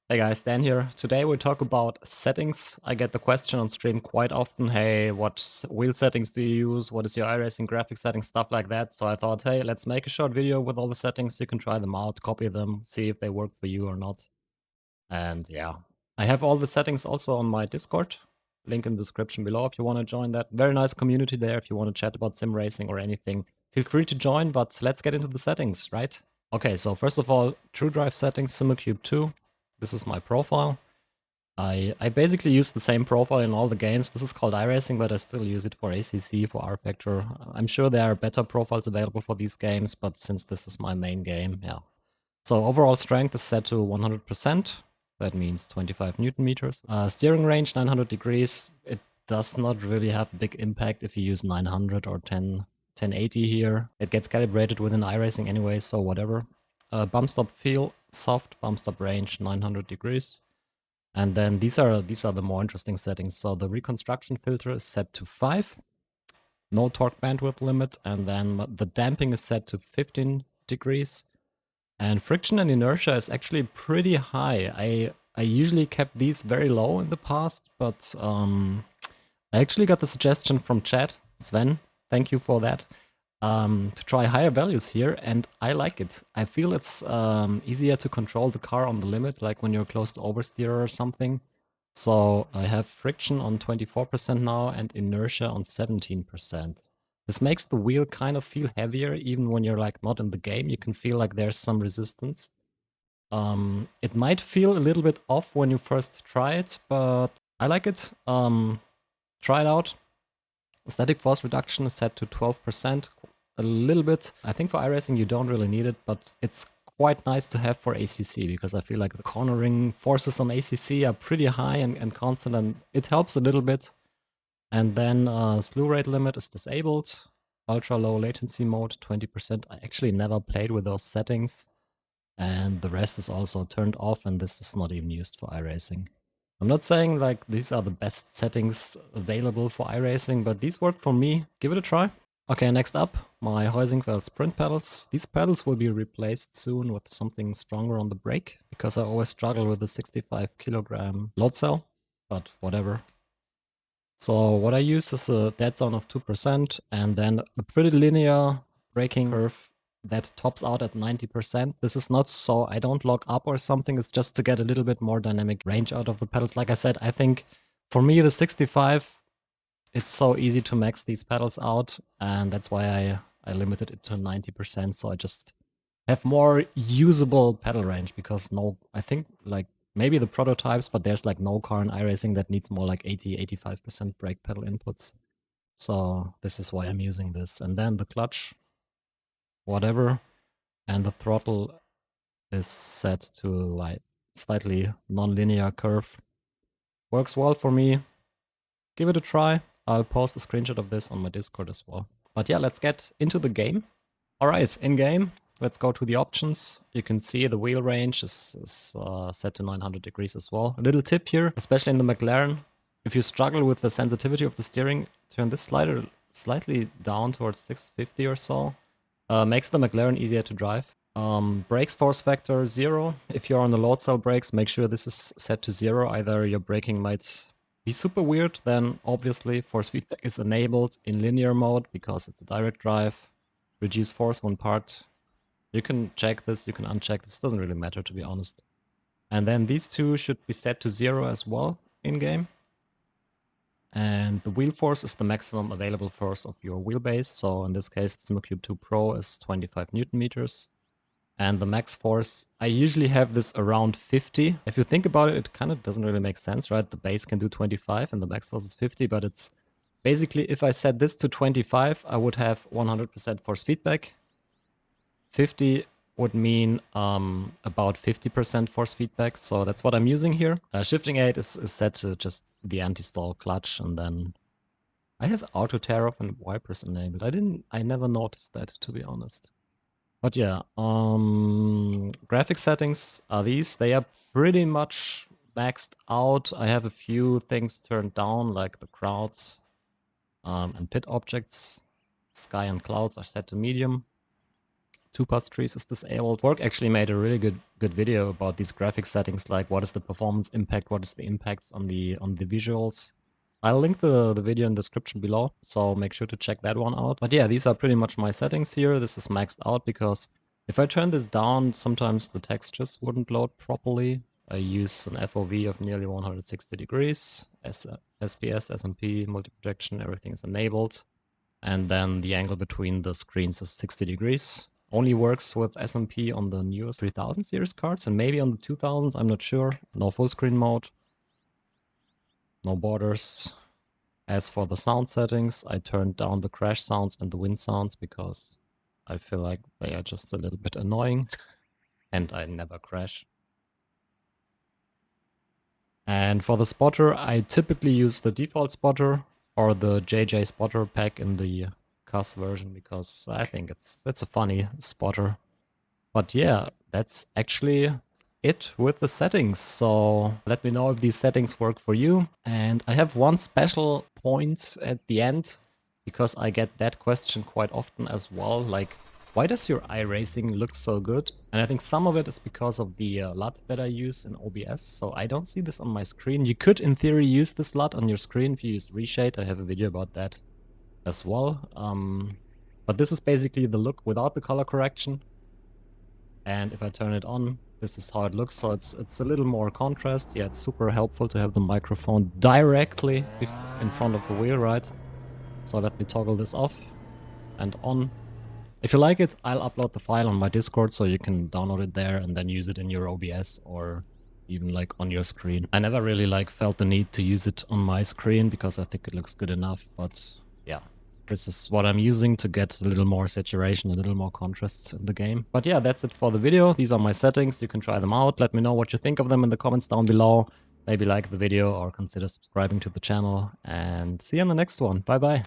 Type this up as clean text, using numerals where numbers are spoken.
Hey guys, Dan here. Today we talk about settings. I get the question on stream quite often, hey, what wheel settings do you use? What is your iRacing graphic settings? Stuff like that. So I thought, hey, let's make a short video with all the settings. You can try them out, copy them, see if they work for you or not. And yeah, I have all the settings also on my Discord. Link in the description below if you want to join that. Very nice community there if you want to chat about sim racing or anything. Feel free to join, but let's get into the settings, right? Okay, so first of all, True Drive settings, Simucube 2. This is my profile. I basically use the same profile in all the games. This is called iRacing, but I still use it for ACC, for R-Factor. I'm sure there are better profiles available for these games, but since this is my main game, yeah. So overall strength is set to 100%. That means 25 Newton meters. Steering range 900 degrees. It does not really have a big impact if you use 900 or 1080 here. It gets calibrated within iRacing anyway, so whatever. Bump stop feel, soft, bump stop range 900 degrees. And then these are the more interesting settings. So the reconstruction filter is set to 5, no torque bandwidth limit, and then the damping is set to 15 degrees. And friction and inertia is actually pretty high. I usually kept these very low in the past, but I actually got the suggestion from chat, Sven, thank you for that, to try higher values here, and I like it. I feel it's easier to control the car on the limit, like when you're close to oversteer or something. So I have friction on 24% now and inertia on 17%. This makes the wheel kind of feel heavier, even when you're like not in the game. You can feel like there's some resistance. It might feel a little bit off when you first try it, but I like it. Try it out. Static force reduction is set to 12%, a little bit. I think for iRacing you don't really need it, but it's quite nice to have for ACC, because I feel like the cornering forces on ACC are pretty high and constant, and it helps a little bit. And then slew rate limit is disabled. Ultra low latency mode, 20%. I actually never played with those settings. And the rest is also turned off, and this is not even used for iRacing. I'm not saying like these are the best settings available for iRacing, but these work for me. Give it a try. Okay, next up, my Heusinkveld Sprint pedals. These pedals will be replaced soon with something stronger on the brake, because I always struggle with the 65 kilogram load cell, but whatever. So what I use is a dead zone of 2% and then a pretty linear braking curve that tops out at 90%. This is not so I don't lock up or something, it's just to get a little bit more dynamic range out of the pedals. Like I said, I think for me the 65, it's so easy to max these pedals out, and that's why I limited it to 90%, so I just have more usable pedal range, because I think like maybe the prototypes, but there's like no car in iRacing that needs more like 80-85% brake pedal inputs. So this is why I'm using this. And then the clutch, whatever, and the throttle is set to like slightly non-linear curve. Works well for me. Give it a try. I'll post a screenshot of this on my Discord as well. But yeah, let's get into the game. Alright, in game, let's go to the options. You can see the wheel range is set to 900 degrees as well. A little tip here, especially in the McLaren, if you struggle with the sensitivity of the steering, turn this slider slightly down towards 650 or so. Makes the McLaren easier to drive. Brakes force factor 0. If you're on the load cell brakes, make sure this is set to 0. Either your braking might be super weird, then obviously force feedback is enabled in linear mode because it's a direct drive. Reduce force when parked. You can check this, you can uncheck this, doesn't really matter to be honest. And then these two should be set to 0 as well in-game. And the wheel force is the maximum available force of your wheelbase. So in this case, Simucube 2 Pro is 25 Newton meters. And the max force, I usually have this around 50. If you think about it, it kind of doesn't really make sense, right? The base can do 25 and the max force is 50, but it's basically, if I set this to 25, I would have 100% force feedback. 50 would mean about 50% force feedback, so that's what I'm using here. Shifting 8 is set to just the anti-stall clutch, and then I have auto tear off and wipers enabled. I never noticed that, to be honest. But yeah, graphic settings are these. They are pretty much maxed out. I have a few things turned down, like the crowds and pit objects. Sky and clouds are set to medium. 2-pass trees is disabled. Work actually made a really good video about these graphic settings, like what is the performance impact, what is the impacts on the visuals. I'll link the video in the description below, so make sure to check that one out. But yeah, these are pretty much my settings here. This is maxed out because if I turn this down, sometimes the textures wouldn't load properly. I use an FOV of nearly 160 degrees, SPS, SMP, multi-projection, everything is enabled. And then the angle between the screens is 60 degrees. Only works with SMP on the newest 3000 series cards and maybe on the 2000s, I'm not sure. No full screen mode. No borders. As for the sound settings, I turned down the crash sounds and the wind sounds because I feel like they are just a little bit annoying and I never crash. And for the spotter, I typically use the default spotter or the JJ spotter pack in the CUS version because I think it's a funny spotter. But yeah, that's actually it with the settings. So let me know if these settings work for you. And I have one special point at the end because I get that question quite often as well. Like, why does your iRacing look so good? And I think some of it is because of the LUT that I use in OBS. So I don't see this on my screen. You could, in theory, use this LUT on your screen if you use reshade. I have a video about that as well. But this is basically the look without the color correction. And if I turn it on, this is how it looks. So it's a little more contrast. Yeah, it's super helpful to have the microphone directly in front of the wheel, right? So let me toggle this off and on. If you like it, I'll upload the file on my Discord so you can download it there and then use it in your OBS or even like on your screen. I never really felt the need to use it on my screen because I think it looks good enough, but yeah. This is what I'm using to get a little more saturation, a little more contrast in the game. But yeah, that's it for the video. These are my settings. You can try them out. Let me know what you think of them in the comments down below. Maybe like the video or consider subscribing to the channel. And see you in the next one. Bye bye.